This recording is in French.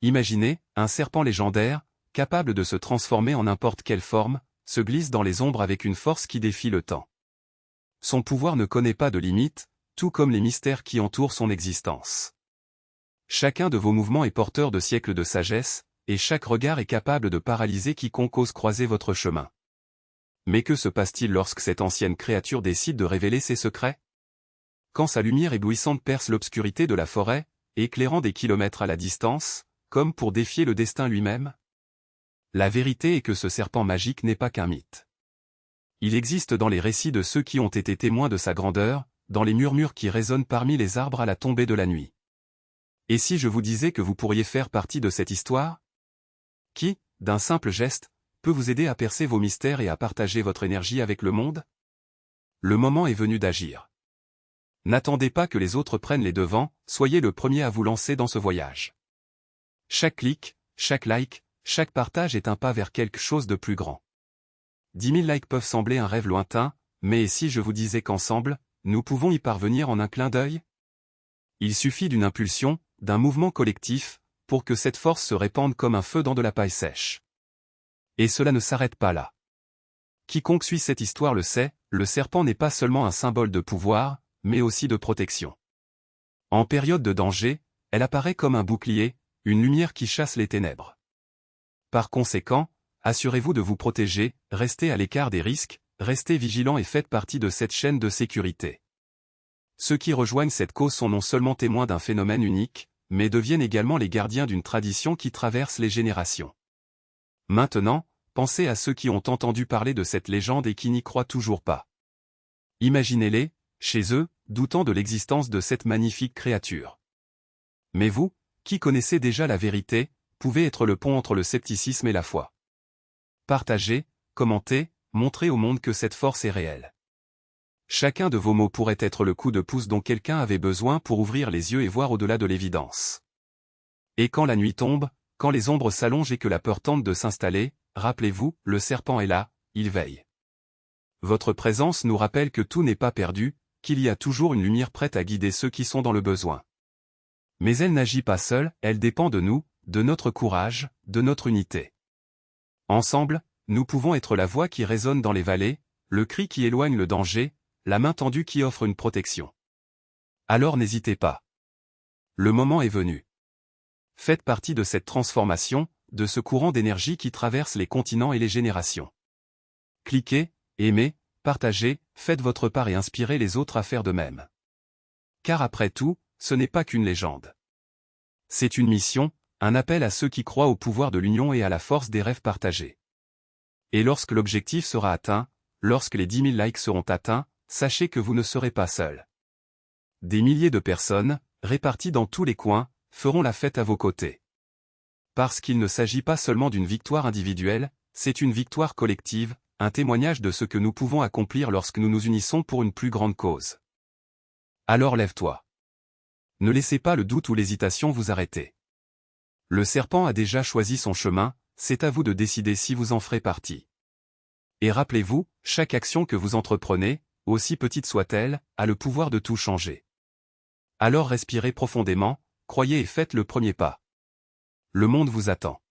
Imaginez, un serpent légendaire, capable de se transformer en n'importe quelle forme, se glisse dans les ombres avec une force qui défie le temps. Son pouvoir ne connaît pas de limite, tout comme les mystères qui entourent son existence. Chacun de vos mouvements est porteur de siècles de sagesse, et chaque regard est capable de paralyser quiconque ose croiser votre chemin. Mais que se passe-t-il lorsque cette ancienne créature décide de révéler ses secrets? Quand sa lumière éblouissante perce l'obscurité de la forêt, éclairant des kilomètres à la distance, comme pour défier le destin lui-même? La vérité est que ce serpent magique n'est pas qu'un mythe. Il existe dans les récits de ceux qui ont été témoins de sa grandeur, dans les murmures qui résonnent parmi les arbres à la tombée de la nuit. Et si je vous disais que vous pourriez faire partie de cette histoire? Qui, d'un simple geste, peut vous aider à percer vos mystères et à partager votre énergie avec le monde? Le moment est venu d'agir. N'attendez pas que les autres prennent les devants, soyez le premier à vous lancer dans ce voyage. Chaque clic, chaque like, chaque partage est un pas vers quelque chose de plus grand. 10 000 likes peuvent sembler un rêve lointain, mais si je vous disais qu'ensemble, nous pouvons y parvenir en un clin d'œil? Il suffit d'une impulsion, d'un mouvement collectif, pour que cette force se répande comme un feu dans de la paille sèche. Et cela ne s'arrête pas là. Quiconque suit cette histoire le sait, le serpent n'est pas seulement un symbole de pouvoir, mais aussi de protection. En période de danger, elle apparaît comme un bouclier, une lumière qui chasse les ténèbres. Par conséquent, assurez-vous de vous protéger, restez à l'écart des risques, restez vigilants et faites partie de cette chaîne de sécurité. Ceux qui rejoignent cette cause sont non seulement témoins d'un phénomène unique, mais deviennent également les gardiens d'une tradition qui traverse les générations. Maintenant, pensez à ceux qui ont entendu parler de cette légende et qui n'y croient toujours pas. Imaginez-les, chez eux, doutant de l'existence de cette magnifique créature. Mais vous, qui connaissez déjà la vérité, pouvez être le pont entre le scepticisme et la foi. Partagez, commentez, montrez au monde que cette force est réelle. Chacun de vos mots pourrait être le coup de pouce dont quelqu'un avait besoin pour ouvrir les yeux et voir au-delà de l'évidence. Et quand la nuit tombe, quand les ombres s'allongent et que la peur tente de s'installer, rappelez-vous, le serpent est là, il veille. Votre présence nous rappelle que tout n'est pas perdu, qu'il y a toujours une lumière prête à guider ceux qui sont dans le besoin. Mais elle n'agit pas seule, elle dépend de nous, de notre courage, de notre unité. Ensemble, nous pouvons être la voix qui résonne dans les vallées, le cri qui éloigne le danger, la main tendue qui offre une protection. Alors n'hésitez pas. Le moment est venu. Faites partie de cette transformation, de ce courant d'énergie qui traverse les continents et les générations. Cliquez, aimez, partagez, faites votre part et inspirez les autres à faire de même. Car après tout, ce n'est pas qu'une légende. C'est une mission, un appel à ceux qui croient au pouvoir de l'union et à la force des rêves partagés. Et lorsque l'objectif sera atteint, lorsque les 10 000 likes seront atteints, sachez que vous ne serez pas seul. Des milliers de personnes, réparties dans tous les coins, feront la fête à vos côtés. Parce qu'il ne s'agit pas seulement d'une victoire individuelle, c'est une victoire collective, un témoignage de ce que nous pouvons accomplir lorsque nous nous unissons pour une plus grande cause. Alors lève-toi. Ne laissez pas le doute ou l'hésitation vous arrêter. Le serpent a déjà choisi son chemin, c'est à vous de décider si vous en ferez partie. Et rappelez-vous, chaque action que vous entreprenez, aussi petite soit-elle, a le pouvoir de tout changer. Alors respirez profondément, croyez et faites le premier pas. Le monde vous attend.